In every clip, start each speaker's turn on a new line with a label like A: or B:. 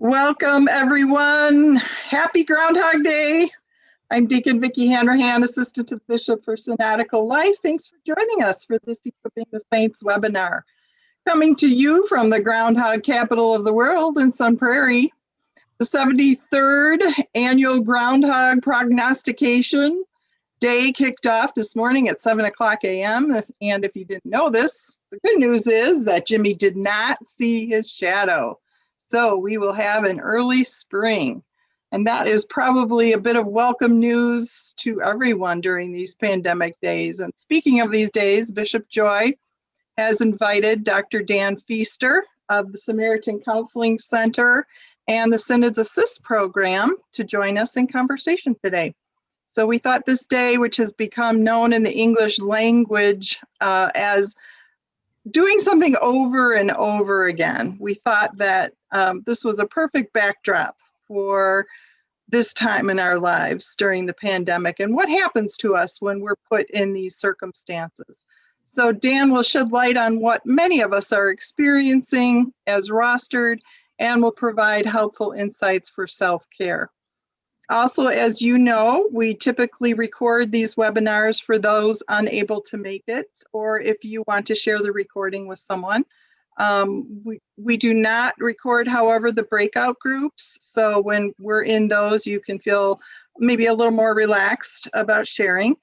A: Welcome, everyone. Happy Groundhog Day. I'm Deacon Vicki Hanrahan, Assistant to the Bishop for Synodical Life. Thanks for joining us for this Equipping the Saints webinar. Coming to you from the Groundhog capital of the world in Sun Prairie, the 73rd Annual Groundhog Prognostication Day kicked off this morning at 7:00 a.m. And if you didn't know this, the good news is that Jimmy did not see his shadow. So we will have an early spring. And that is probably a bit of welcome news to everyone during these pandemic days. And speaking of these days, Bishop Joy has invited Dr. Dan Feaster of the Samaritan Counseling Center and the Synod's Assist program to join us in conversation today. So we thought this day, which has become known in the English language as doing something over and over again, we thought that this was a perfect backdrop for this time in our lives during the pandemic and what happens to us when we're put in these circumstances. So Dan will shed light on what many of us are experiencing as rostered and will provide helpful insights for self-care. Also, as you know, we typically record these webinars for those unable to make it, or if you want to share the recording with someone. We do not record, however, the breakout groups. So when we're in those, you can feel maybe a little more relaxed about sharing.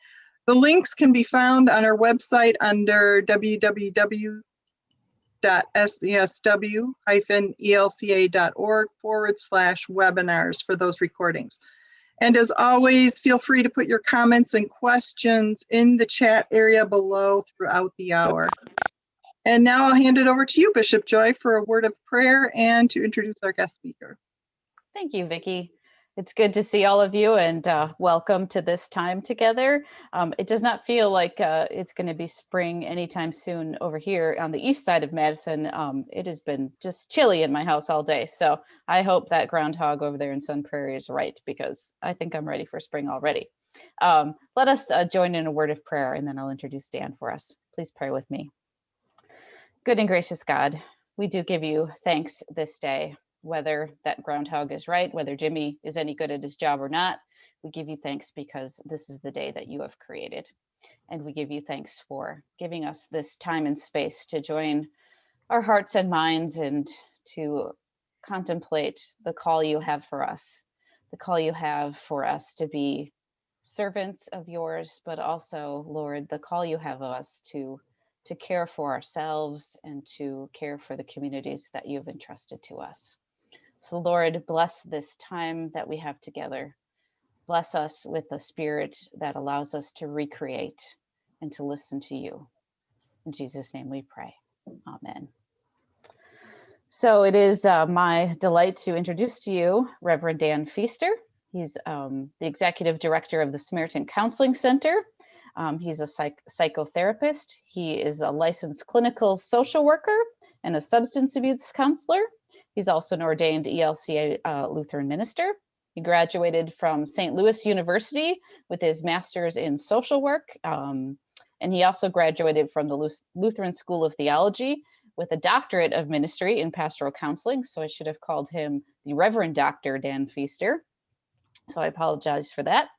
A: The links can be found on our website under www.sesw-elca.org/webinars for those recordings. And as always, feel free to put your comments and questions in the chat area below throughout the hour. And now I'll hand it over to you, Bishop Joy, for a word of prayer and to introduce our guest speaker.
B: Thank you, Vicki. It's good to see all of you and welcome to this time together. It does not feel like it's going to be spring anytime soon over here on the east side of Madison. It has been just chilly in my house all day. So I hope that Groundhog over there in Sun Prairie is right, because I think I'm ready for spring already. Let us join in a word of prayer, and then I'll introduce Dan for us. Please pray with me. Good and gracious God, we do give you thanks this day. Whether that Groundhog is right, whether Jimmy is any good at his job or not, we give you thanks because this is the day that you have created. And we give you thanks for giving us this time and space to join our hearts and minds and to contemplate the call you have for us, the call you have for us to be servants of yours, but also, Lord, the call you have of us to care for ourselves and to care for the communities that you've entrusted to us. So Lord, bless this time that we have together. Bless us with a spirit that allows us to recreate and to listen to you. In Jesus' name we pray. Amen. So it is my delight to introduce to you Reverend Dan Feaster. He's the Executive Director of the Samaritan Counseling Center. He's a psychotherapist. He is a licensed clinical social worker and a substance abuse counselor. He's also an ordained ELCA Lutheran minister. He graduated from St. Louis University with his master's in social work. And he also graduated from the Lutheran School of Theology with a doctorate of ministry in pastoral counseling. So I should have called him the Reverend Dr. Dan Feaster. So I apologize for that.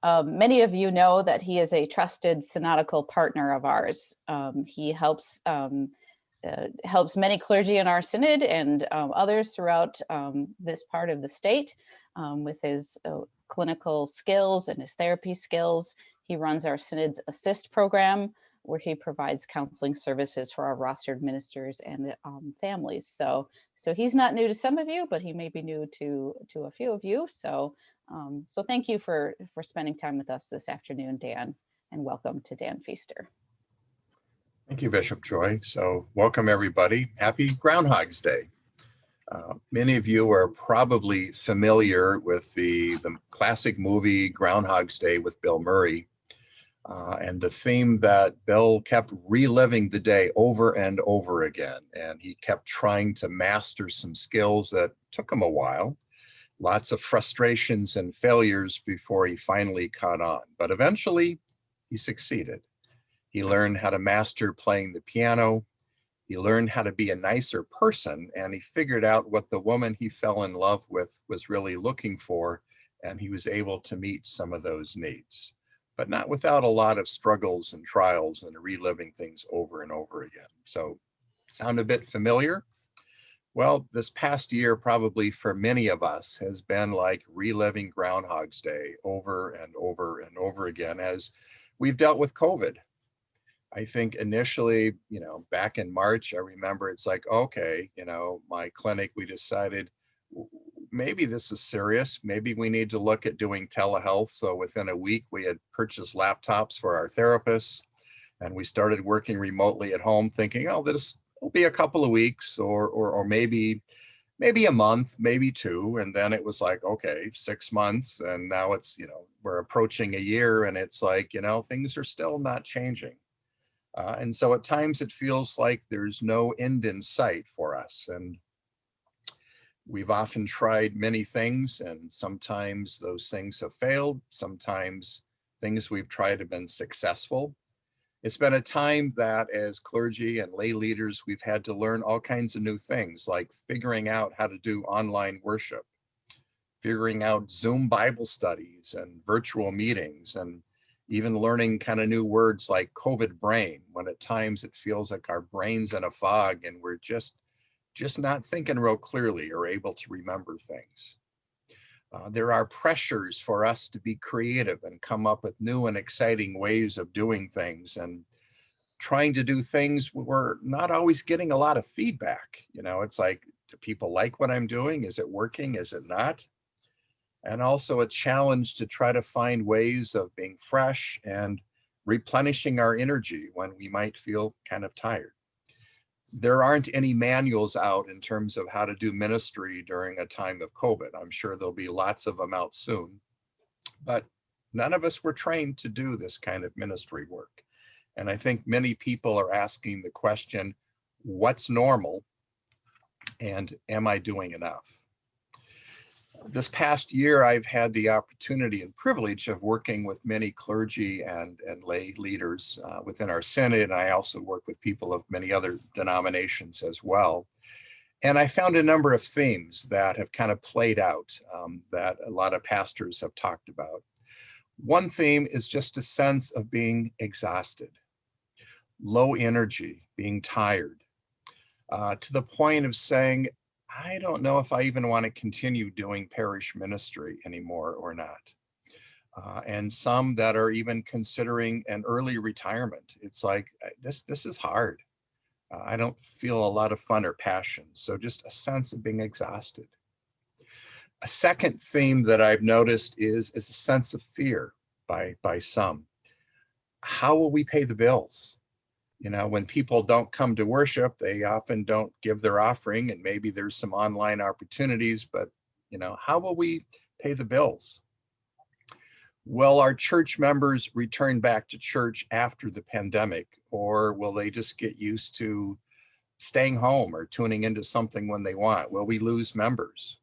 B: Many of you know that he is a trusted synodical partner of ours. He helps many clergy in our synod and others throughout this part of the state with his clinical skills and his therapy skills. He runs our Synod's Assist program, where he provides counseling services for our rostered ministers and families. So he's not new to some of you, but he may be new to a few of you. So thank you for spending time with us this afternoon, Dan, and welcome to Dan Feaster.
C: Thank you, Bishop Joy. So welcome, everybody. Happy Groundhog's Day. Many of you are probably familiar with the classic movie Groundhog's Day with Bill Murray. And the theme that Bill kept reliving the day over and over again. And he kept trying to master some skills that took him a while. Lots of frustrations and failures before he finally caught on. But eventually, he succeeded. He learned how to master playing the piano. He learned how to be a nicer person, and he figured out what the woman he fell in love with was really looking for, and he was able to meet some of those needs, but not without a lot of struggles and trials and reliving things over and over again. So, sound a bit familiar? Well, this past year, probably for many of us, has been like reliving Groundhog's Day over and over and over again as we've dealt with COVID. I think initially, back in March, I remember it's like, okay, my clinic, we decided maybe this is serious. Maybe we need to look at doing telehealth. So within a week, we had purchased laptops for our therapists, and we started working remotely at home thinking, oh, this will be a couple of weeks or maybe a month, maybe two. And then it was like, okay, 6 months. And now it's, we're approaching a year, and it's like, things are still not changing. And so at times it feels like there's no end in sight for us. And we've often tried many things, and sometimes those things have failed. Sometimes things we've tried have been successful. It's been a time that as clergy and lay leaders, we've had to learn all kinds of new things, like figuring out how to do online worship, figuring out Zoom Bible studies and virtual meetings, and even learning kind of new words like COVID brain, when at times it feels like our brain's in a fog and we're just not thinking real clearly or able to remember things. There are pressures for us to be creative and come up with new and exciting ways of doing things, and trying to do things we're not always getting a lot of feedback. It's like, do people like what I'm doing? Is it working? Is it not? And also a challenge to try to find ways of being fresh and replenishing our energy when we might feel kind of tired. There aren't any manuals out in terms of how to do ministry during a time of COVID. I'm sure there'll be lots of them out soon, but none of us were trained to do this kind of ministry work. And I think many people are asking the question, what's normal? And am I doing enough? This past year, I've had the opportunity and privilege of working with many clergy and lay leaders within our synod. And I also work with people of many other denominations as well. And I found a number of themes that have kind of played out that a lot of pastors have talked about. One theme is just a sense of being exhausted, low energy, being tired, to the point of saying, I don't know if I even want to continue doing parish ministry anymore or not. And some that are even considering an early retirement. It's like, this is hard. I don't feel a lot of fun or passion. So just a sense of being exhausted. A second theme that I've noticed is a sense of fear by some. How will we pay the bills? When people don't come to worship, they often don't give their offering, and maybe there's some online opportunities, but how will we pay the bills? Will our church members return back to church after the pandemic, or will they just get used to staying home or tuning into something when they want? Will we lose members?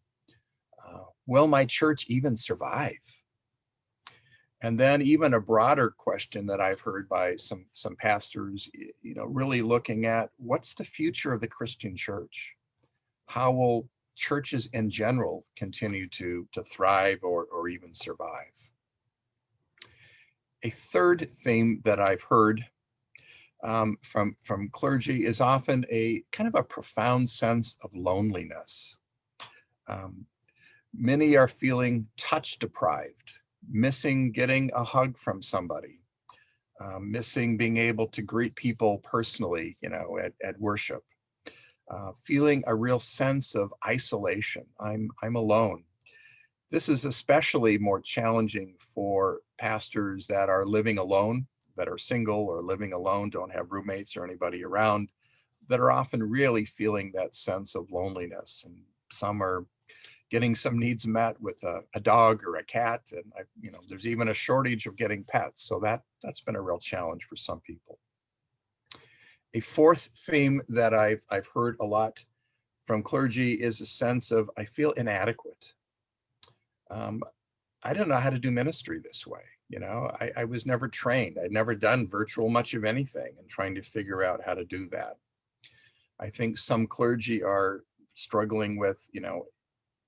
C: Will my church even survive? And then even a broader question that I've heard by some pastors, really looking at what's the future of the Christian church? How will churches in general continue to thrive or even survive? A third theme that I've heard from clergy is often a kind of a profound sense of loneliness. Many are feeling touch deprived, missing getting a hug from somebody, missing being able to greet people personally, at worship, feeling a real sense of isolation. I'm alone. This is especially more challenging for pastors that are living alone, that are single or living alone, don't have roommates or anybody around, that are often really feeling that sense of loneliness. And some are getting some needs met with a dog or a cat, and there's even a shortage of getting pets. So that's been a real challenge for some people. A fourth theme that I've heard a lot from clergy is a sense of, I feel inadequate. I don't know how to do ministry this way. I was never trained. I'd never done virtual much of anything, and trying to figure out how to do that. I think some clergy are struggling with,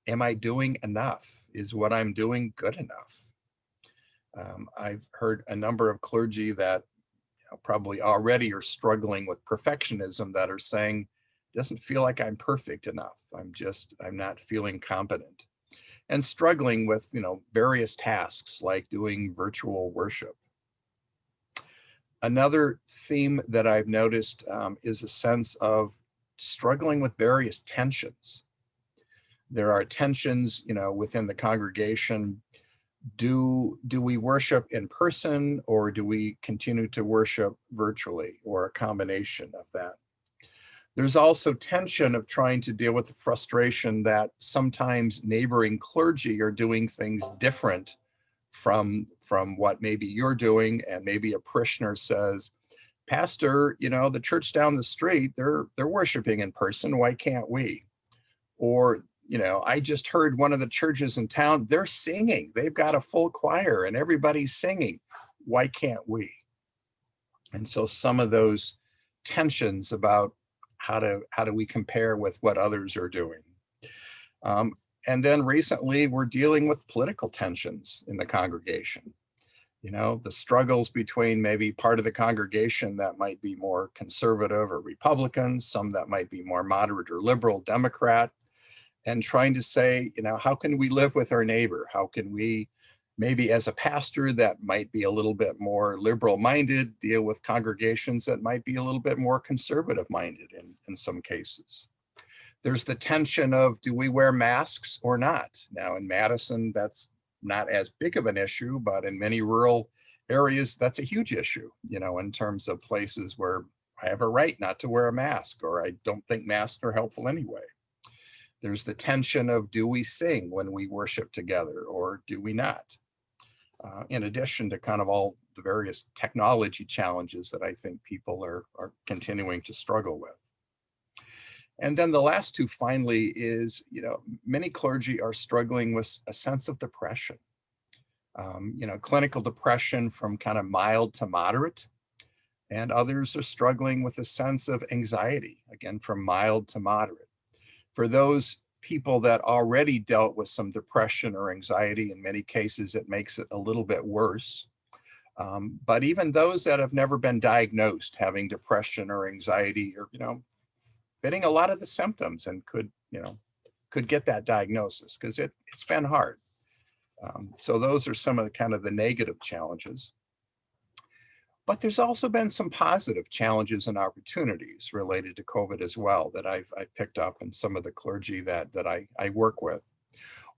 C: am I doing enough? Is what I'm doing good enough? I've heard a number of clergy that probably already are struggling with perfectionism that are saying, doesn't feel like I'm perfect enough. I'm not feeling competent, and struggling with, various tasks like doing virtual worship. Another theme that I've noticed is a sense of struggling with various tensions. There are tensions, within the congregation. Do we worship in person, or do we continue to worship virtually, or a combination of that? There's also tension of trying to deal with the frustration that sometimes neighboring clergy are doing things different from what maybe you're doing, and maybe a parishioner says, Pastor, the church down the street, they're worshiping in person. Why can't we? Or, I just heard one of the churches in town, they're singing. They've got a full choir and everybody's singing. Why can't we? And so some of those tensions about how do we compare with what others are doing. And then recently we're dealing with political tensions in the congregation. The struggles between maybe part of the congregation that might be more conservative or Republican, some that might be more moderate or liberal Democrat, and trying to say, how can we live with our neighbor? How can we, maybe as a pastor that might be a little bit more liberal minded, deal with congregations that might be a little bit more conservative minded in some cases. There's the tension of, do we wear masks or not? Now in Madison, that's not as big of an issue, but in many rural areas, that's a huge issue, in terms of places where I have a right not to wear a mask, or I don't think masks are helpful anyway. There's the tension of, do we sing when we worship together, or do we not? In addition to kind of all the various technology challenges that I think people are continuing to struggle with. And then the last two finally is, many clergy are struggling with a sense of depression. Clinical depression from kind of mild to moderate, and others are struggling with a sense of anxiety, again, from mild to moderate. For those people that already dealt with some depression or anxiety, in many cases, it makes it a little bit worse. But even those that have never been diagnosed having depression or anxiety, or, fitting a lot of the symptoms, and could get that diagnosis, because it's been hard. So those are some of the kind of the negative challenges. But there's also been some positive challenges and opportunities related to COVID as well that I've picked up in some of the clergy that I work with.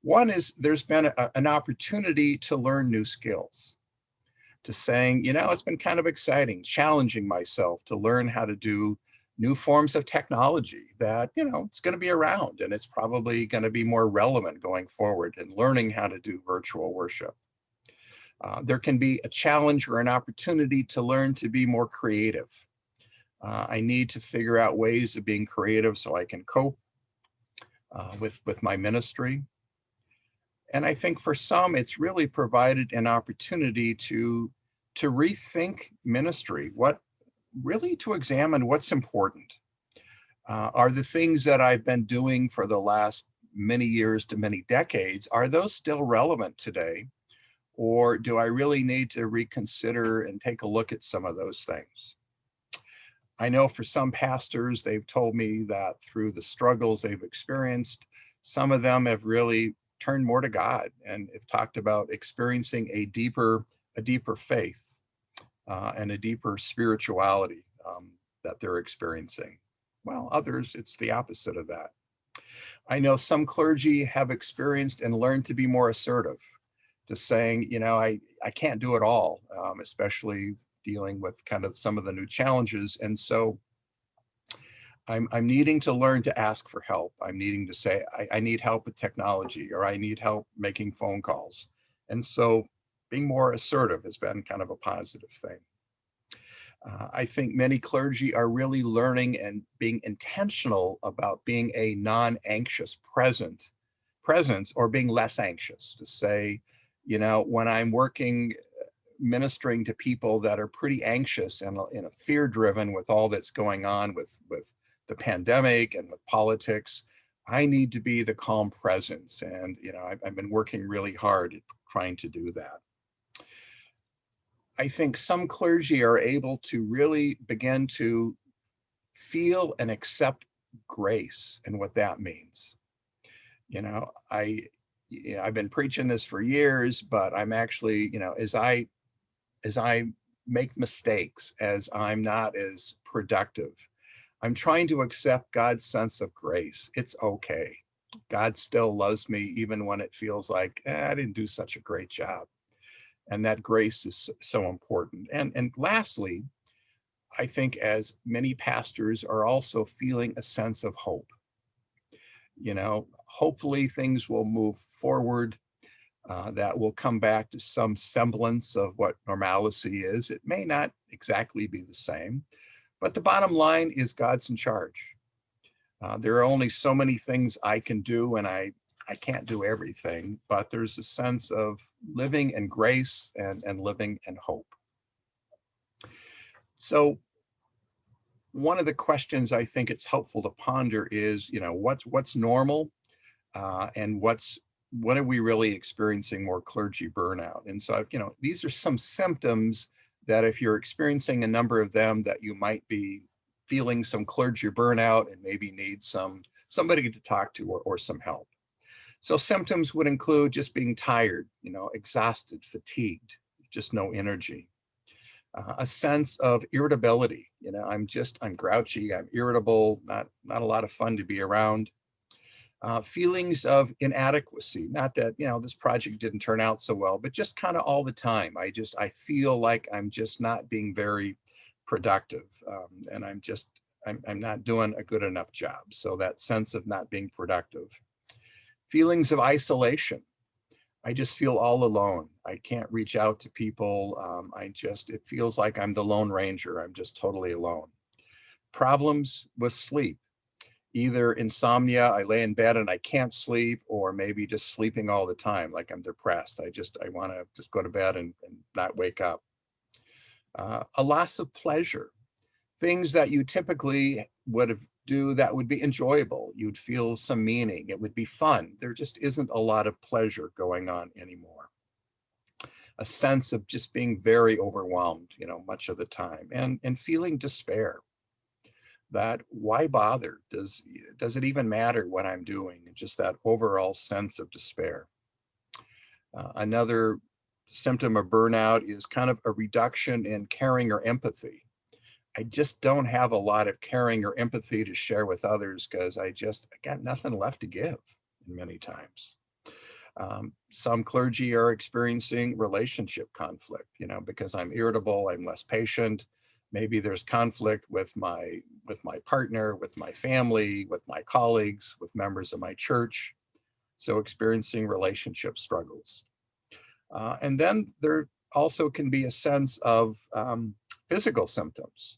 C: One is there's been an opportunity to learn new skills, to saying, it's been kind of exciting, challenging myself to learn how to do new forms of technology that, it's going to be around, and it's probably going to be more relevant going forward, and learning how to do virtual worship. There can be a challenge or an opportunity to learn to be more creative. I need to figure out ways of being creative so I can cope with my ministry. And I think for some, it's really provided an opportunity to rethink ministry, really to examine what's important. Are the things that I've been doing for the last many years to many decades, are those still relevant today? Or do I really need to reconsider and take a look at some of those things? I know for some pastors, they've told me that through the struggles they've experienced, some of them have really turned more to God and have talked about experiencing a deeper faith and a deeper spirituality that they're experiencing. Well, others, it's the opposite of that. I know some clergy have experienced and learned to be more assertive, to saying, I can't do it all, especially dealing with kind of some of the new challenges. And so I'm needing to learn to ask for help. I'm needing to say, I need help with technology, or I need help making phone calls. And so being more assertive has been kind of a positive thing. I think many clergy are really learning and being intentional about being a non-anxious presence, or being less anxious, to say, when I'm working, ministering to people that are pretty anxious and fear driven with all that's going on with the pandemic and with politics, I need to be the calm presence. And, I've been working really hard at trying to do that. I think some clergy are able to really begin to feel and accept grace and what that means. I've been preaching this for years, but I'm actually, as I make mistakes, as I'm not as productive, I'm trying to accept God's sense of grace. It's okay. God still loves me even when it feels like I didn't do such a great job. And that grace is so important. And lastly, I think as many pastors are also feeling a sense of hope. Hopefully things will move forward, that will come back to some semblance of what normalcy is. It may not exactly be the same, but the bottom line is God's in charge. There are only so many things I can do, and I can't do everything, but there's a sense of living in grace and living in hope. So one of the questions I think it's helpful to ponder is, what's normal, and what are we really experiencing more clergy burnout? And so, these are some symptoms that if you're experiencing a number of them, that you might be feeling some clergy burnout and maybe need somebody to talk to or some help. So symptoms would include just being tired, exhausted, fatigued, just no energy. A sense of irritability. I'm grouchy, I'm irritable, not a lot of fun to be around. Feelings of inadequacy, not that, this project didn't turn out so well, but just kind of all the time. I feel like I'm just not being very productive, and I'm not doing a good enough job. So that sense of not being productive. Feelings of isolation. I just feel all alone. I can't reach out to people. It feels like I'm the Lone Ranger. I'm just totally alone. Problems with sleep. Either insomnia, I lay in bed and I can't sleep, or maybe just sleeping all the time, like I'm depressed. I want to just go to bed and not wake up. A loss of pleasure. Things that you typically would do that would be enjoyable. You'd feel some meaning. It would be fun. There just isn't a lot of pleasure going on anymore. A sense of just being very overwhelmed, much of the time, and feeling despair. That why bother? Does it even matter what I'm doing? Just that overall sense of despair. Another symptom of burnout is kind of a reduction in caring or empathy. I just don't have a lot of caring or empathy to share with others because I got nothing left to give many times. Some clergy are experiencing relationship conflict, because I'm irritable, I'm less patient. Maybe there's conflict with my partner, with my family, with my colleagues, with members of my church. So experiencing relationship struggles. And then there also can be a sense of physical symptoms,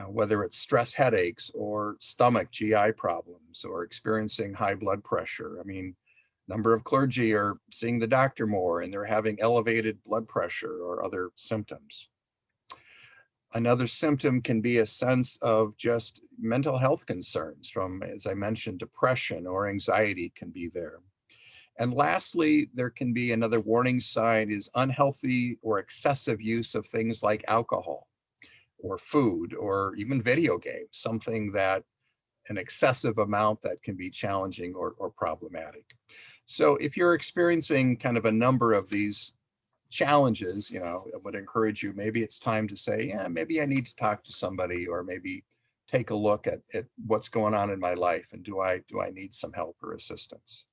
C: whether it's stress headaches or stomach GI problems or experiencing high blood pressure. Number of clergy are seeing the doctor more and they're having elevated blood pressure or other symptoms. Another symptom can be a sense of just mental health concerns from, as I mentioned, depression or anxiety can be there. And lastly, there can be another warning sign is unhealthy or excessive use of things like alcohol or food or even video games, something that an excessive amount that can be challenging or problematic. So if you're experiencing kind of a number of these challenges, I would encourage you, maybe it's time to say, yeah, maybe I need to talk to somebody, or maybe take a look at what's going on in my life and do I need some help or assistance.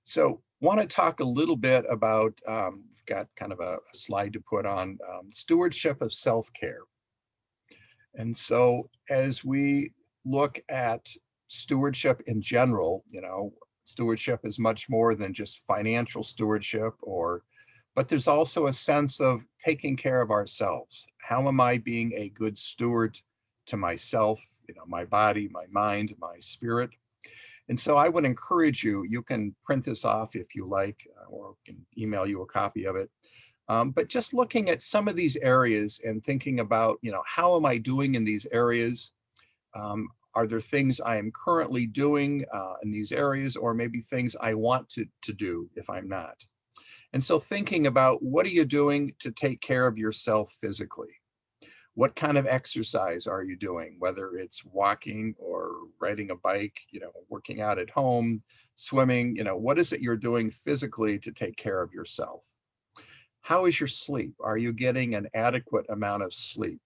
C: So want to talk a little bit about, we've got kind of a slide to put on stewardship of self-care. And so as we look at stewardship in general, stewardship is much more than just financial stewardship, but there's also a sense of taking care of ourselves. How am I being a good steward to myself, my body, my mind, my spirit? And so I would encourage you, you can print this off if you like, or I can email you a copy of it. But just looking at some of these areas and thinking about, how am I doing in these areas? Are there things I am currently doing in these areas, or maybe things I want to do if I'm not? And so thinking about what are you doing to take care of yourself physically? What kind of exercise are you doing, whether it's walking or riding a bike, working out at home, swimming, what is it you're doing physically to take care of yourself? How is your sleep? Are you getting an adequate amount of sleep?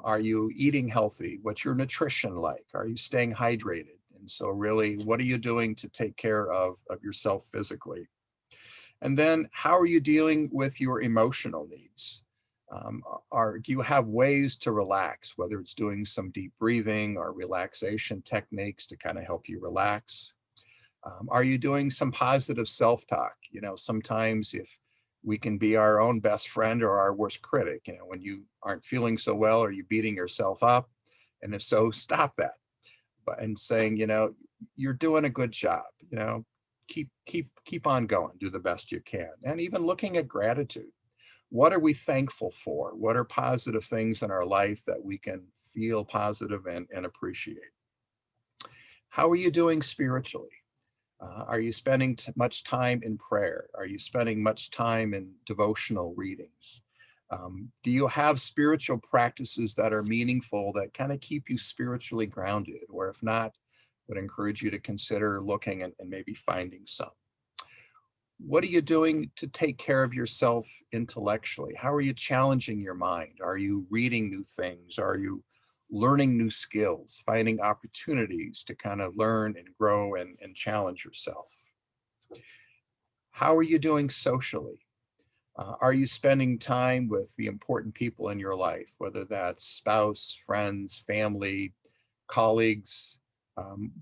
C: Are you eating healthy? What's your nutrition like? Are you staying hydrated? And so really, what are you doing to take care of yourself physically? And then how are you dealing with your emotional needs? Do you have ways to relax, whether it's doing some deep breathing or relaxation techniques to kind of help you relax? Are you doing some positive self-talk? Sometimes if we can be our own best friend or our worst critic, when you aren't feeling so well, are you beating yourself up? And if so, stop that. And saying, you're doing a good job, keep on going, do the best you can. And even looking at gratitude. What are we thankful for? What are positive things in our life that we can feel positive and appreciate? How are you doing spiritually? Are you spending much time in prayer? Are you spending much time in devotional readings? Do you have spiritual practices that are meaningful that kind of keep you spiritually grounded? Or if not, would encourage you to consider looking and maybe finding some. What are you doing to take care of yourself intellectually? How are you challenging your mind? Are you reading new things? Are you learning new skills, finding opportunities to kind of learn and grow and challenge yourself? How are you doing socially? Are you spending time with the important people in your life, whether that's spouse, friends, family, colleagues?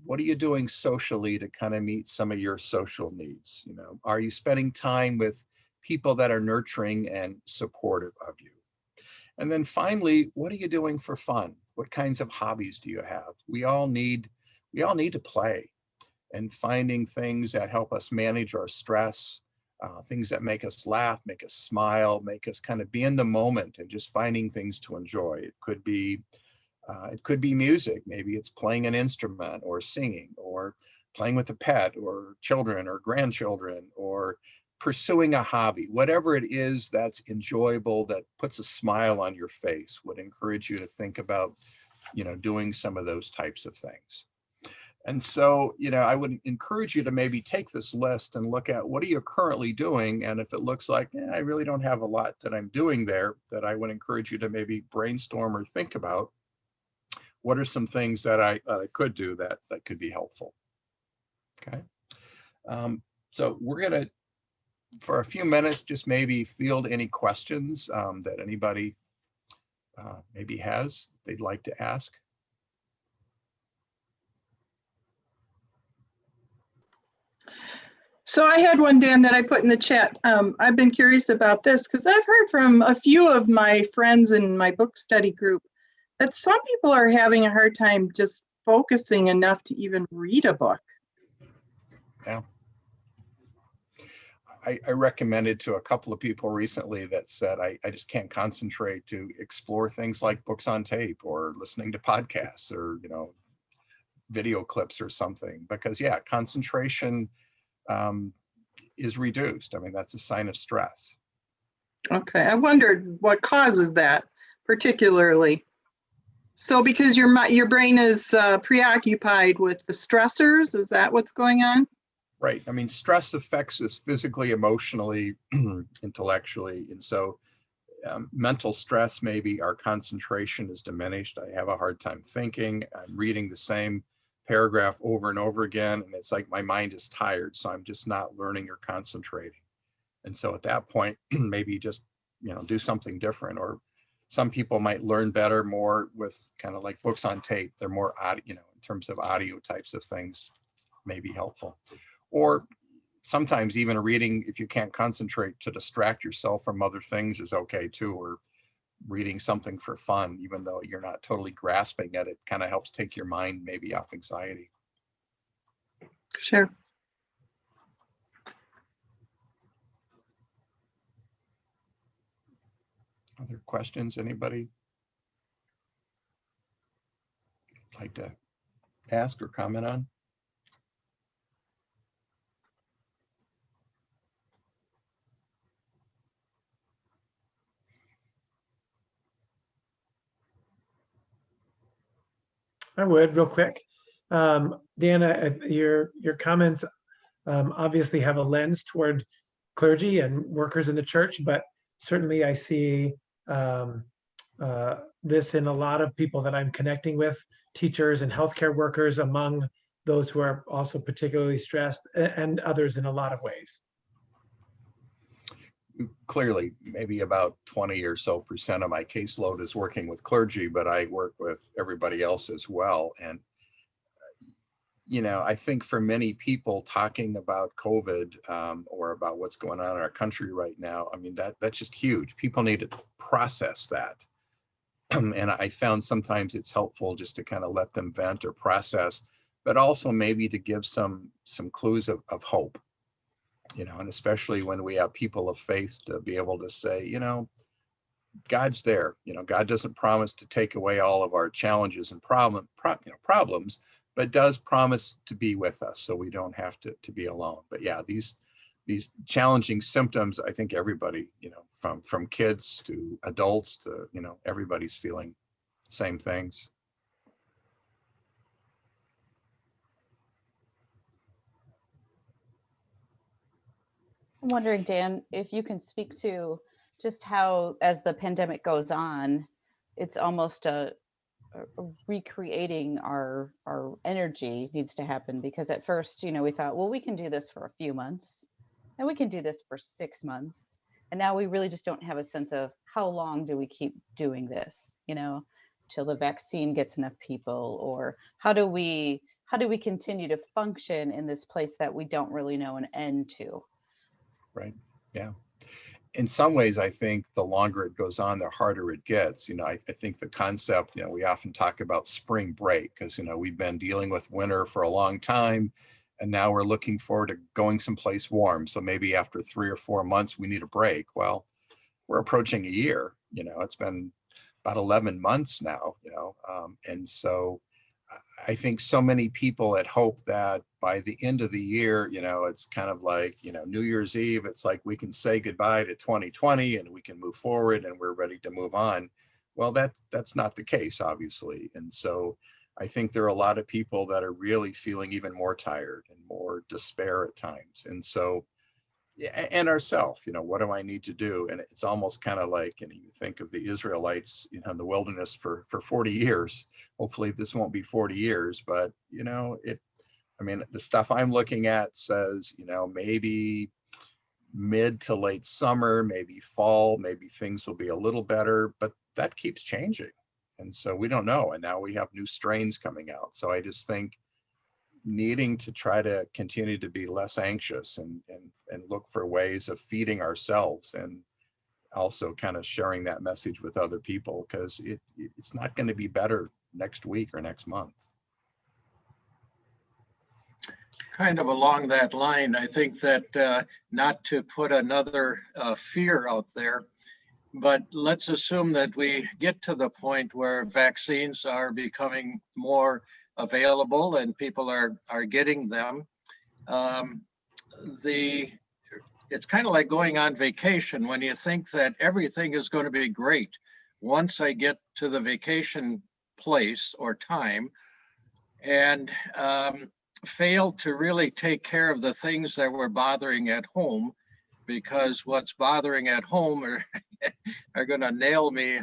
C: What are you doing socially to kind of meet some of your social needs? Are you spending time with people that are nurturing and supportive of you? And then finally, what are you doing for fun? What kinds of hobbies do you have? We all need to play, and finding things that help us manage our stress, things that make us laugh, make us smile, make us kind of be in the moment, and just finding things to enjoy. It could be music. Maybe it's playing an instrument or singing or playing with a pet or children or grandchildren or pursuing a hobby. Whatever it is that's enjoyable, that puts a smile on your face, would encourage you to think about, doing some of those types of things. And so, I would encourage you to maybe take this list and look at what are you currently doing. And if it looks like, I really don't have a lot that I'm doing there, that I would encourage you to maybe brainstorm or think about what are some things that I could do that could be helpful. Okay. So we're going to, for a few minutes, just maybe field any questions that anybody maybe has they'd like to ask.
A: So I had one, Dan, that I put in the chat. I've been curious about this because I've heard from a few of my friends in my book study group that some people are having a hard time just focusing enough to even read a book.
C: Yeah. I recommended to a couple of people recently that said, I just can't concentrate to explore things like books on tape or listening to podcasts or, video clips or something, because concentration is reduced. I mean, that's a sign of stress.
A: Okay, I wondered what causes that particularly. So because your brain is preoccupied with the stressors, is that what's going on?
C: Right. I mean, stress affects us physically, emotionally, intellectually. And so mental stress, maybe our concentration is diminished. I have a hard time thinking. I'm reading the same paragraph over and over again, and it's like my mind is tired. So I'm just not learning or concentrating. And so at that point, maybe just, do something different. Or some people might learn better more with kind of like books on tape. They're more audio, in terms of audio types of things, may be helpful. Or sometimes even a reading, if you can't concentrate, to distract yourself from other things is okay too. Or reading something for fun, even though you're not totally grasping at it, kind of helps take your mind maybe off anxiety.
A: Sure.
C: Other questions, anybody? like to ask or comment on?
D: I would real quick. Deanna, your comments obviously have a lens toward clergy and workers in the church, but certainly I see this in a lot of people that I'm connecting with, teachers and healthcare workers among those who are also particularly stressed, and others in a lot of ways.
C: Clearly, maybe about 20 or so percent of my caseload is working with clergy, but I work with everybody else as well. And, I think for many people talking about COVID or about what's going on in our country right now, I mean, that's just huge. People need to process that. And I found sometimes it's helpful just to kind of let them vent or process, but also maybe to give some clues of hope. And especially when we have people of faith to be able to say, God's there. God doesn't promise to take away all of our challenges and problems, but does promise to be with us, so we don't have to be alone. But yeah, these challenging symptoms, I think everybody, from kids to adults to, everybody's feeling the same things.
B: I'm wondering, Dan, if you can speak to just how, as the pandemic goes on, it's almost a recreating our energy needs to happen, because at first, we thought, well, we can do this for a few months and we can do this for 6 months. And now we really just don't have a sense of how long do we keep doing this, till the vaccine gets enough people, or how do we continue to function in this place that we don't really know an end to?
C: Right. Yeah. In some ways, I think the longer it goes on, the harder it gets. I think the concept, we often talk about spring break because, we've been dealing with winter for a long time, and now we're looking forward to going someplace warm. So maybe after 3 or 4 months, we need a break. Well, we're approaching a year. It's been about 11 months now, and so I think so many people had hoped that by the end of the year, it's kind of like, New Year's Eve, it's like we can say goodbye to 2020 and we can move forward and we're ready to move on. Well, that's not the case, obviously. And so I think there are a lot of people that are really feeling even more tired and more despair at times. And so, and ourselves, what do I need to do? And it's almost kind of like, you think of the Israelites, in the wilderness for 40 years. Hopefully this won't be 40 years, but, the stuff I'm looking at says, maybe mid to late summer, maybe fall, maybe things will be a little better, but that keeps changing. And so we don't know. And now we have new strains coming out. So I just think needing to try to continue to be less anxious and look for ways of feeding ourselves, and also kind of sharing that message with other people, because it's not going to be better next week or next month.
E: Kind of along that line, I think that not to put another fear out there, but let's assume that we get to the point where vaccines are becoming more available and people are getting them. It's kind of like going on vacation when you think that everything is going to be great. Once I get to the vacation place or time and fail to really take care of the things that were bothering at home, because what's bothering at home are going to nail me,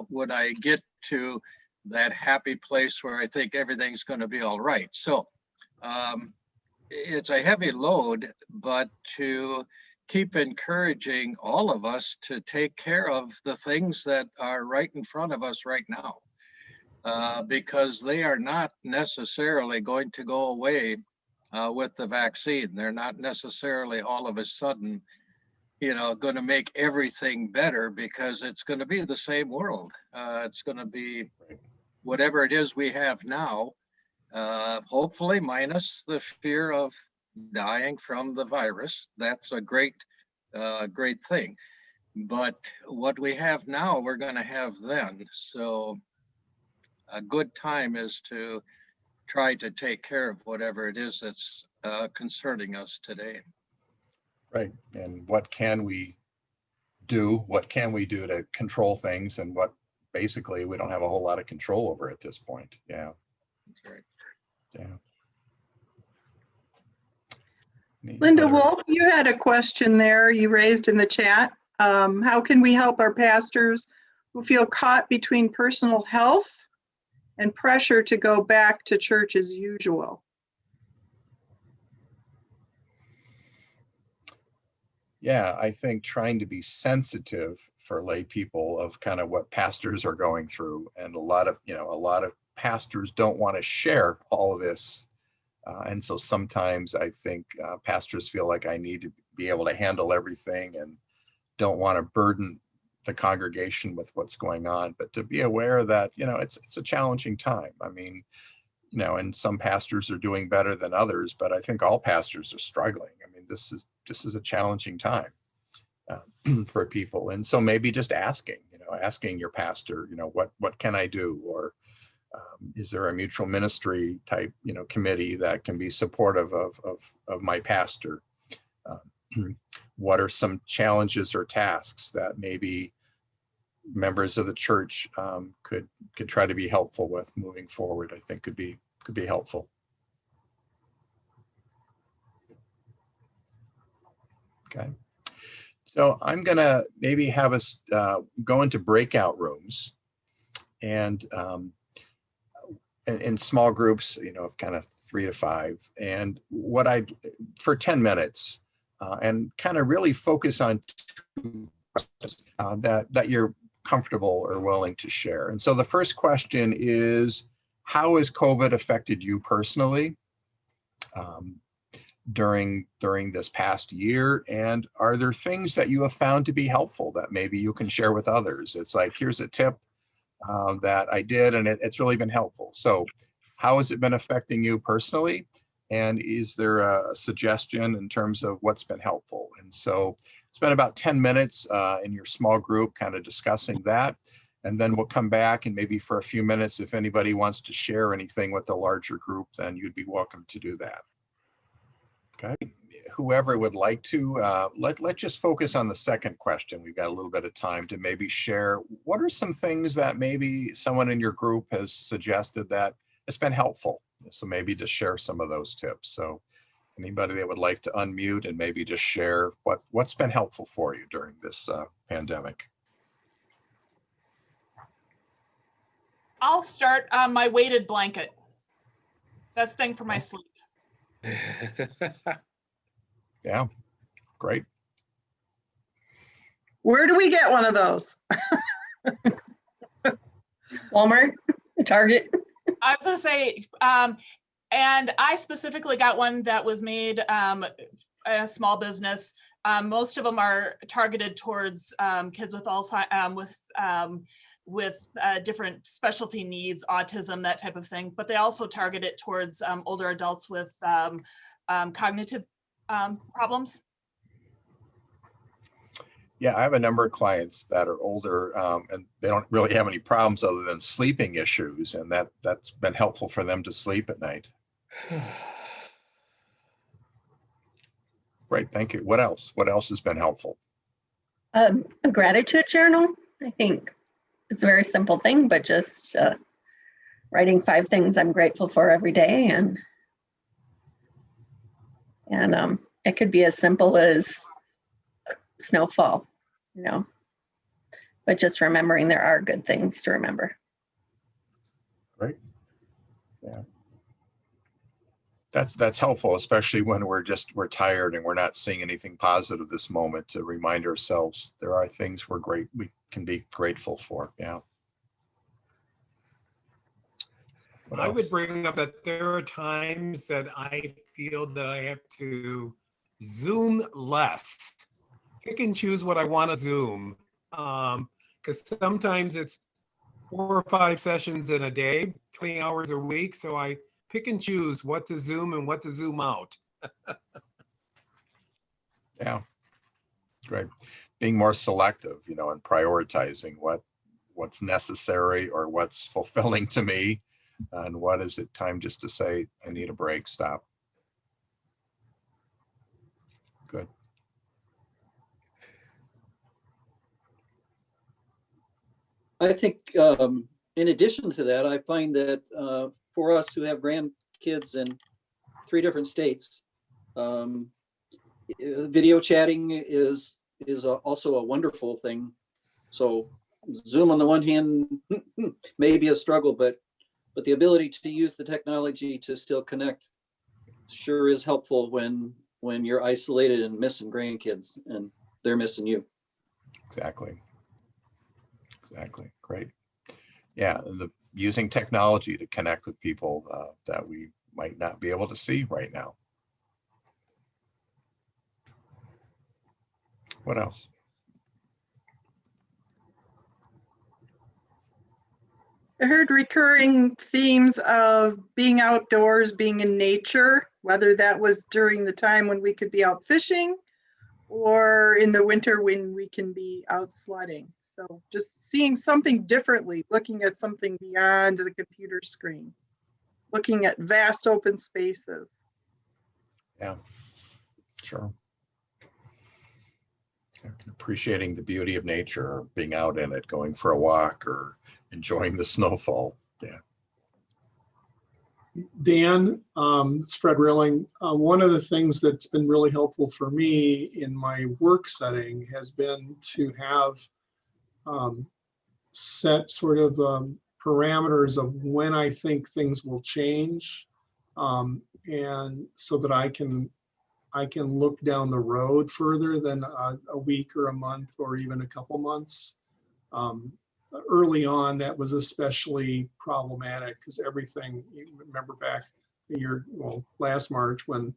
E: when I get to that happy place where I think everything's going to be all right. So it's a heavy load, but to keep encouraging all of us to take care of the things that are right in front of us right now, because they are not necessarily going to go away with the vaccine. They're not necessarily all of a sudden, going to make everything better, because it's going to be the same world. It's going to be whatever it is we have now, hopefully minus the fear of dying from the virus. That's a great thing. But what we have now, we're going to have then. So a good time is to try to take care of whatever it is that's concerning us today.
C: Right. And what can we do? What can we do to control things, and what basically we don't have a whole lot of control over at this point? Yeah.
E: That's right.
C: Yeah.
A: Linda Wolf, you had a question there you raised in the chat. How can we help our pastors who feel caught between personal health and pressure to go back to church as usual?
C: Yeah, I think trying to be sensitive for lay people of kind of what pastors are going through, and a lot of pastors don't want to share all of this. And so sometimes I think pastors feel like I need to be able to handle everything and don't want to burden the congregation with what's going on, but to be aware that, it's a challenging time. I mean, and some pastors are doing better than others, but I think all pastors are struggling. I mean, this is a challenging time for people. And so maybe just asking your pastor, what can I do? Or is there a mutual ministry type, committee that can be supportive of my pastor? What are some challenges or tasks that maybe members of the church could try to be helpful with moving forward? I think could be helpful. Okay. So I'm gonna maybe have us go into breakout rooms and in small groups, of kind of 3 to 5, and for 10 minutes and kind of really focus on two questions that you're comfortable or willing to share. And so the first question is, how has COVID affected you personally during this past year? And are there things that you have found to be helpful that maybe you can share with others? It's like, here's a tip that I did, and it's really been helpful. So how has it been affecting you personally? And is there a suggestion in terms of what's been helpful? And so spend about 10 minutes in your small group kind of discussing that. And then we'll come back, and maybe for a few minutes, if anybody wants to share anything with the larger group, then you'd be welcome to do that. Okay. Whoever would like to, let's just focus on the second question. We've got a little bit of time to maybe share. What are some things that maybe someone in your group has suggested that it's been helpful? So maybe just share some of those tips. So anybody that would like to unmute and maybe just share what's been helpful for you during this pandemic.
F: I'll start on my weighted blanket. Best thing for my sleep.
C: Yeah, great.
A: Where do we get one of those? Walmart, Target.
F: I was gonna say, and I specifically got one that was made a small business. Most of them are targeted towards kids with Alzheimer's, with different specialty needs, autism, that type of thing. But they also target it towards older adults with cognitive problems.
C: Yeah, I have a number of clients that are older and they don't really have any problems other than sleeping issues, and that's been helpful for them to sleep at night. Great, thank you. What else? What else has been helpful?
G: A gratitude journal. I think it's a very simple thing, but just writing 5 things I'm grateful for every day, and it could be as simple as snowfall, but just remembering there are good things to remember.
C: Great. Yeah. That's helpful, especially when we're tired and we're not seeing anything positive this moment, to remind ourselves there are things we can be grateful for. Yeah.
H: I would bring up that there are times that I feel that I have to Zoom less, pick and choose what I want to Zoom, because sometimes it's 4 or 5 sessions in a day, 20 hours a week. So I pick and choose what to Zoom and what to Zoom out.
C: Yeah, great. Being more selective, and prioritizing what's necessary or what's fulfilling to me, and what is it time just to say, I need a break, stop. Good.
I: I think in addition to that, I find that for us who have grandkids in 3 different states, video chatting is also a wonderful thing. So Zoom on the one hand may be a struggle, but the ability to use the technology to still connect sure is helpful when you're isolated and missing grandkids and they're missing you.
C: Exactly. Great. Yeah, using technology to connect with people that we might not be able to see right now. What else?
A: I heard recurring themes of being outdoors, being in nature, whether that was during the time when we could be out fishing or in the winter when we can be out sledding. So just seeing something differently, looking at something beyond the computer screen, looking at vast open spaces.
C: Yeah, sure. Appreciating the beauty of nature, or being out in it, going for a walk, or enjoying the snowfall. Yeah.
J: Dan, it's Fred Rilling. One of the things that's been really helpful for me in my work setting has been to have set sort of parameters of when I think things will change, and so that I can look down the road further than a week or a month or even a couple months. Early on, that was especially problematic because everything, you remember back a year, well, last March when,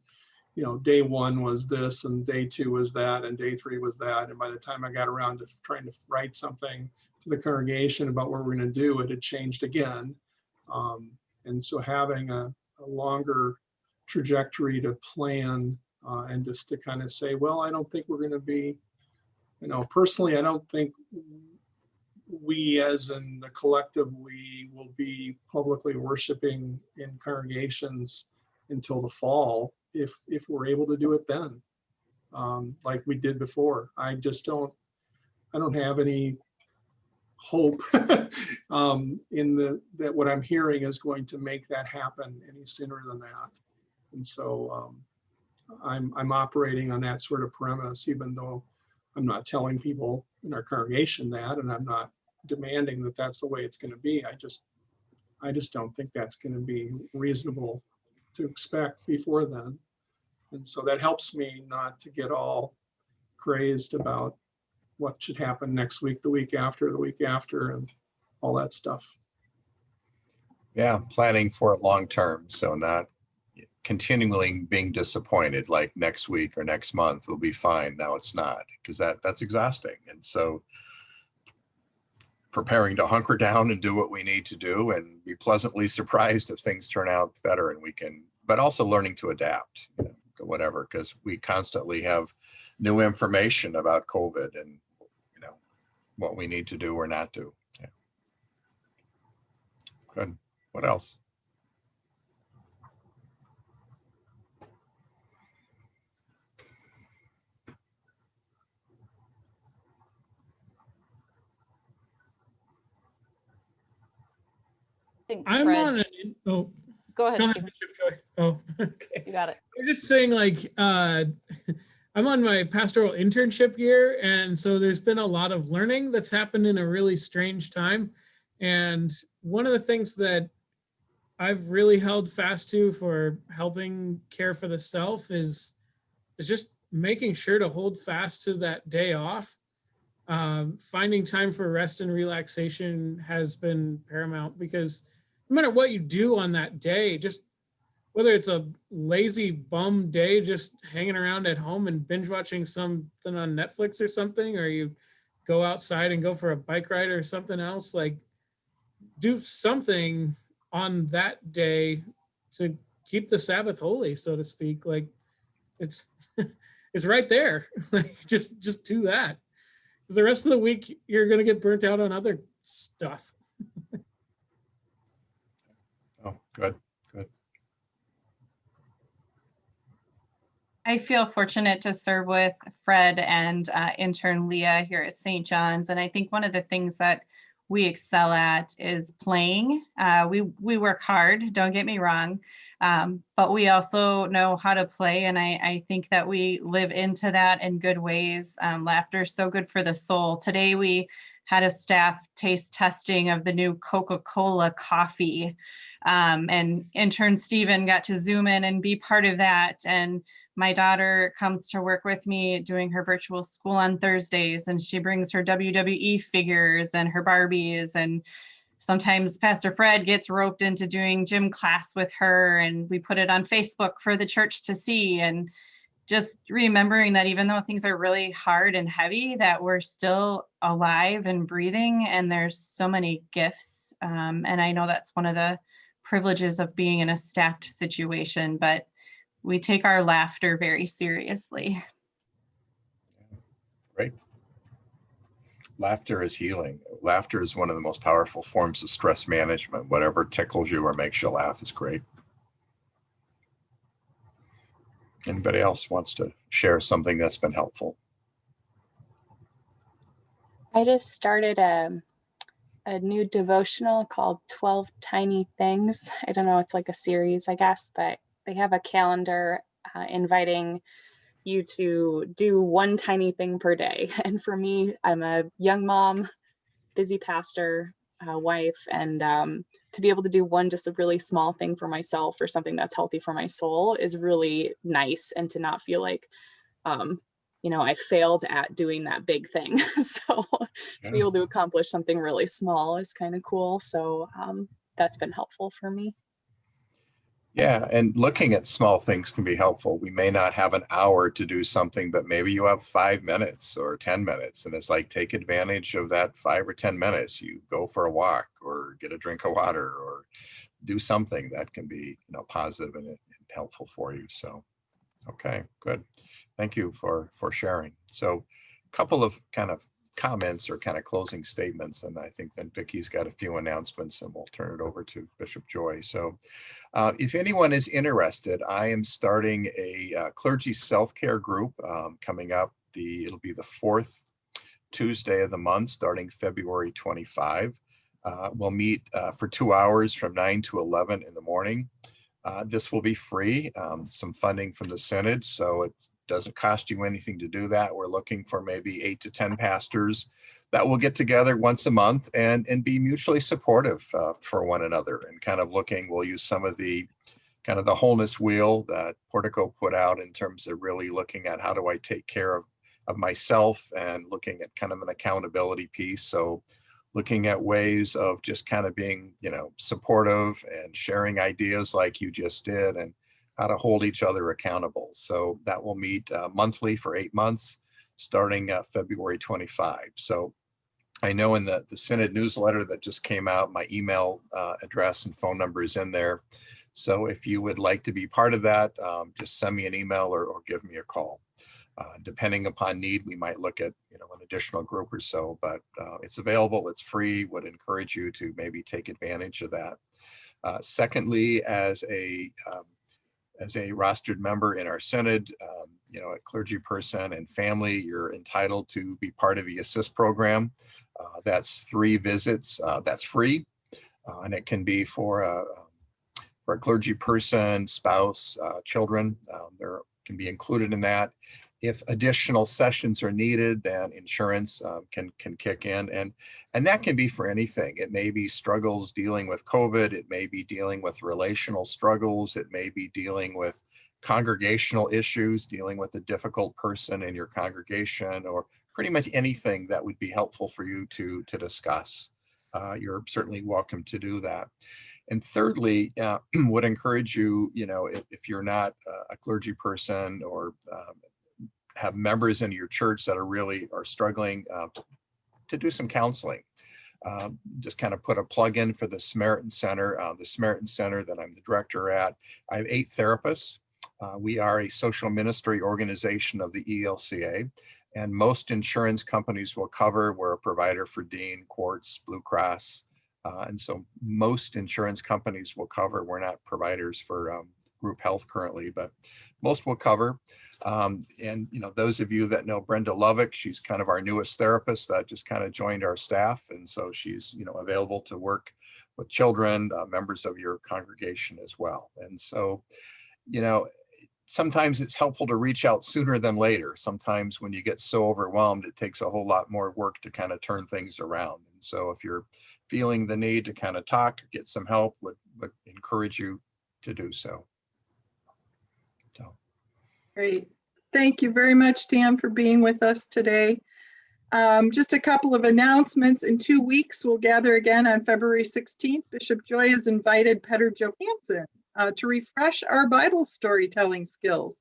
J: day 1 was this and day 2 was that and day 3 was that. And by the time I got around to trying to write something to the congregation about what we're going to do, it had changed again. And so having a longer trajectory to plan and just to kind of say, well, I don't think we're going to be, personally, I don't think we as in the collective, we will be publicly worshiping in congregations until the fall, if we're able to do it then, like we did before. I don't have any hope that what I'm hearing is going to make that happen any sooner than that. And so I'm operating on that sort of premise, even though I'm not telling people in our congregation that, and I'm not demanding that that's the way it's going to be. I just don't think that's going to be reasonable to expect before then. And so that helps me not to get all crazed about what should happen next week, the week after, and all that stuff.
C: Yeah, planning for it long term, so not continually being disappointed, like next week or next month will be fine. Now it's not, because that's exhausting. And so preparing to hunker down and do what we need to do and be pleasantly surprised if things turn out better, and we can, but also learning to adapt, whatever, because we constantly have new information about COVID and what we need to do or not do. Yeah. Good. What else?
B: I'm
K: Fred.
B: on an, oh, go ahead,
K: Bishop Joy. Oh, okay.
B: You got it.
K: I was just saying, like, I'm on my pastoral internship year, and so there's been a lot of learning that's happened in a really strange time. And one of the things that I've really held fast to for helping care for the self is just making sure to hold fast to that day off. Finding time for rest and relaxation has been paramount, because no matter what you do on that day, just whether it's a lazy bum day, just hanging around at home and binge watching something on Netflix or something, or you go outside and go for a bike ride or something else, like do something on that day to keep the Sabbath holy, so to speak. Like it's it's right there. Like just do that. Because the rest of the week you're going to get burnt out on other stuff.
C: Oh, good, good.
L: I feel fortunate to serve with Fred and intern Leah here at St. John's. And I think one of the things that we excel at is playing. We work hard, don't get me wrong, but we also know how to play. And I think that we live into that in good ways. Laughter is so good for the soul. Today we had a staff taste testing of the new Coca-Cola coffee. And intern Stephen got to zoom in and be part of that. And my daughter comes to work with me doing her virtual school on Thursdays, and she brings her WWE figures and her Barbies. And sometimes Pastor Fred gets roped into doing gym class with her, and we put it on Facebook for the church to see. And just remembering that even though things are really hard and heavy, that we're still alive and breathing, and there's so many gifts. And I know that's one of the privileges of being in a staffed situation, but we take our laughter very seriously.
C: Great. Laughter is healing. Laughter is one of the most powerful forms of stress management. Whatever tickles you or makes you laugh is great. Anybody else wants to share something that's been helpful?
M: I just started a new devotional called 12 Tiny Things. I don't know, it's like a series, I guess, but they have a calendar inviting you to do one tiny thing per day. And for me, I'm a young mom, busy pastor, wife, and to be able to do one just a really small thing for myself or something that's healthy for my soul is really nice, and to not feel like I failed at doing that big thing. So to be able to accomplish something really small is kind of cool. So that's been helpful for me.
C: Yeah, and looking at small things can be helpful. We may not have an hour to do something, but maybe you have 5 minutes or 10 minutes. And it's like, take advantage of that 5 or 10 minutes. You go for a walk or get a drink of water or do something that can be positive and helpful for you. So, okay, good. Thank you for sharing. So a couple of kind of comments or kind of closing statements, and I think then Vicky's got a few announcements, and we'll turn it over to Bishop Joy. So if anyone is interested, I am starting a clergy self-care group coming up. It'll be the 4th Tuesday of the month, starting February 25. We'll meet for 2 hours from 9 to 11 in the morning. This will be free, some funding from the Synod, so it doesn't cost you anything to do that. We're looking for maybe 8 to 10 pastors that will get together once a month and be mutually supportive for one another, and kind of we'll use some of the kind of the wholeness wheel that Portico put out in terms of really looking at how do I take care of myself, and looking at kind of an accountability piece. So looking at ways of just kind of being, supportive and sharing ideas like you just did, and how to hold each other accountable. So that will meet monthly for 8 months, starting February 25. So I know in the Synod newsletter that just came out, my email address and phone number is in there. So if you would like to be part of that, just send me an email or give me a call. Depending upon need, we might look at an additional group or so, but it's available, it's free. Would encourage you to maybe take advantage of that. Secondly, as a rostered member in our Synod, a clergy person and family, you're entitled to be part of the Assist program. That's 3 visits. That's free, and it can be for a clergy person, spouse, children. There can be included in that. If additional sessions are needed, then insurance can kick in, and that can be for anything. It may be struggles dealing with COVID. It may be dealing with relational struggles. It may be dealing with congregational issues, dealing with a difficult person in your congregation, or pretty much anything that would be helpful for you to discuss. You're certainly welcome to do that. And thirdly, would encourage you, if you're not a clergy person or have members in your church that are struggling, to do some counseling. Just kind of put a plug in for the Samaritan Center. The Samaritan Center that I'm the director at, I have 8 therapists. We are a social ministry organization of the ELCA, And most insurance companies will cover. We're a provider for Dean, Quartz, Blue Cross. And so most insurance companies will cover. We're not providers for group health currently, but most will cover. And those of you that know Brenda Lovick, she's kind of our newest therapist that just kind of joined our staff. And so she's available to work with children, members of your congregation as well. And so, sometimes it's helpful to reach out sooner than later. Sometimes when you get so overwhelmed, it takes a whole lot more work to kind of turn things around. And so if you're feeling the need to kind of talk, get some help, would encourage you to do so.
A: Great. Thank you very much, Dan, for being with us today. Just a couple of announcements. In 2 weeks, we'll gather again on February 16th. Bishop Joy has invited Petter Johansson to refresh our Bible storytelling skills.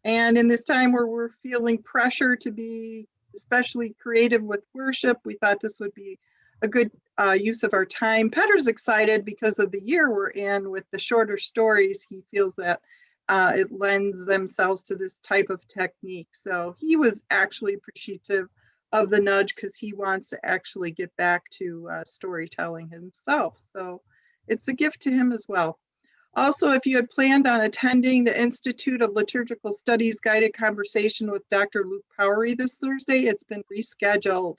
A: And in this time where we're feeling pressure to be especially creative with worship, we thought this would be a good use of our time. Petter's excited because of the year we're in with the shorter stories. He feels that it lends themselves to this type of technique. So he was actually appreciative of the nudge because he wants to actually get back to storytelling himself. So it's a gift to him as well. Also, if you had planned on attending the Institute of Liturgical Studies guided conversation with Dr. Luke Powery this Thursday, it's been rescheduled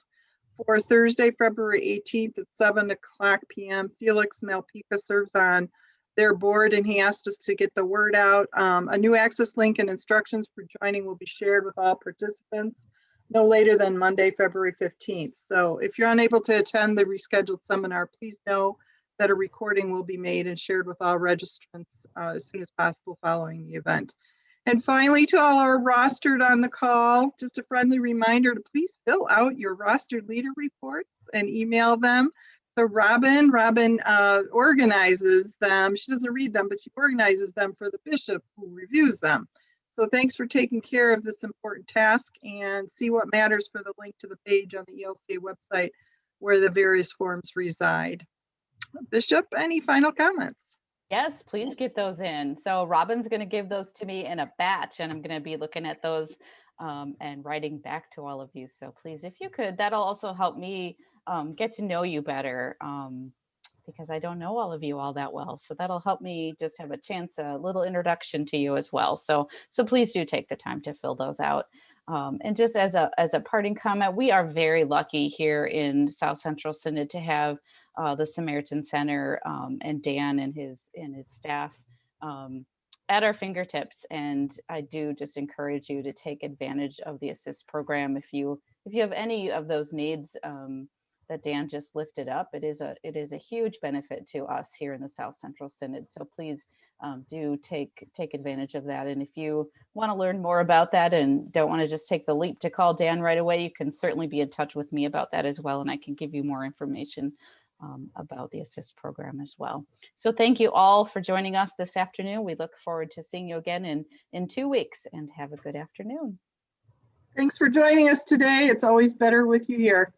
A: for Thursday, February 18th at 7:00 p.m. Felix Malpica serves on their board, and he asked us to get the word out. A new access link and instructions for joining will be shared with all participants no later than Monday, February 15th. So if you're unable to attend the rescheduled seminar, please know that a recording will be made and shared with all registrants as soon as possible following the event. And finally, to all our rostered on the call, just a friendly reminder to please fill out your rostered leader reports and email them to Robin. Robin organizes them. She doesn't read them, but she organizes them for the bishop who reviews them. So thanks for taking care of this important task, and see what matters for the link to the page on the ELCA website where the various forms reside. Bishop, any final comments?
B: Yes, please get those in. So Robin's going to give those to me in a batch, and I'm going to be looking at those and writing back to all of you. So please, if you could, that'll also help me get to know you better, because I don't know all of you all that well. So that'll help me just have a chance, a little introduction to you as well. So please do take the time to fill those out. And just as a parting comment, we are very lucky here in South Central Synod to have the Samaritan Center and Dan and his staff at our fingertips. And I do just encourage you to take advantage of the assist program. If you have any of those needs that Dan just lifted up, it is a huge benefit to us here in the South Central Synod. So please do take advantage of that. And if you want to learn more about that and don't want to just take the leap to call Dan right away, you can certainly be in touch with me about that as well, and I can give you more information about the assist program as well. So thank you all for joining us this afternoon. We look forward to seeing you again in 2 weeks, and have a good afternoon.
A: Thanks for joining us today. It's always better with you here.